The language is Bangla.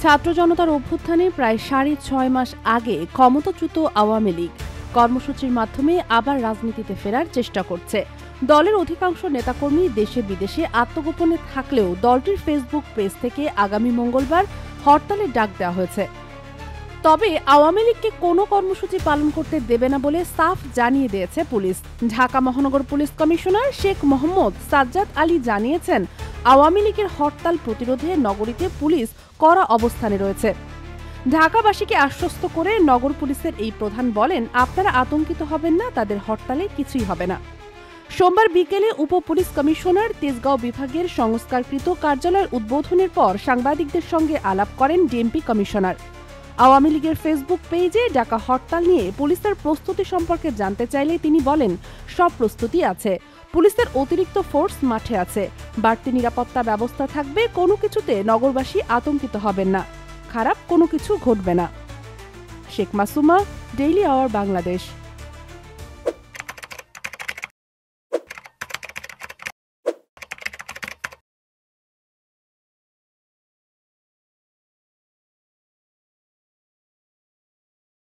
ছাত্র জনতার অভ্যুত্থানে প্রায় ৬.৫ মাস আগে ক্ষমতাচ্যুত আওয়ামী লীগ কর্মসূচির মাধ্যমে আবার রাজনীতিতে ফেরার চেষ্টা করছে। দলের অধিকাংশ নেতাকর্মী দেশে বিদেশে আত্মগোপনে থাকলেও দলটির ফেসবুক পেজ থেকে আগামী মঙ্গলবার হরতালের ডাক দেওয়া হয়েছে। তবে আওয়ামী লীগকে কোনো কর্মসূচি পালন করতে দেবে না বলে সাফ জানিয়ে দিয়েছে পুলিশ। ঢাকা মহানগর পুলিশ কমিশনার শেখ মোহাম্মদ সাজ্জাদ আলী জানিয়েছেন, আওয়ামী লীগের হরতাল প্রতিরোধে নগরীতে পুলিশ কড়া অবস্থানে রয়েছে। ঢাকাবাসীকে আশ্বস্ত করে নগর পুলিশের এই প্রধান বলেন, আপনারা আতঙ্কিত হবেন না, তাদের হরতালে কিছুই হবে না। সোমবার বিকেলে উপ পুলিশ কমিশনার তেজগাঁও বিভাগের সংস্কারকৃত কার্যালয়ের উদ্বোধনের পর সাংবাদিকদের সঙ্গে আলাপ করেন ডিএমপি কমিশনার। আওয়ামী লীগের ফেসবুক পেজে ডাকা হরতাল নিয়ে পুলিশের প্রস্তুতি সম্পর্কে জানতে চাইলে তিনি বলেন, সব প্রস্তুতি আছে, পুলিশের অতিরিক্ত ফোর্স মাঠে আছে, বাড়তি নিরাপত্তা ব্যবস্থা থাকবে, কোনো কিছুতে নগরবাসী আতঙ্কিত হবেন না, খারাপ কোনো কিছু ঘটবে না। Sheikh Masuma, daily hour, Bangladesh.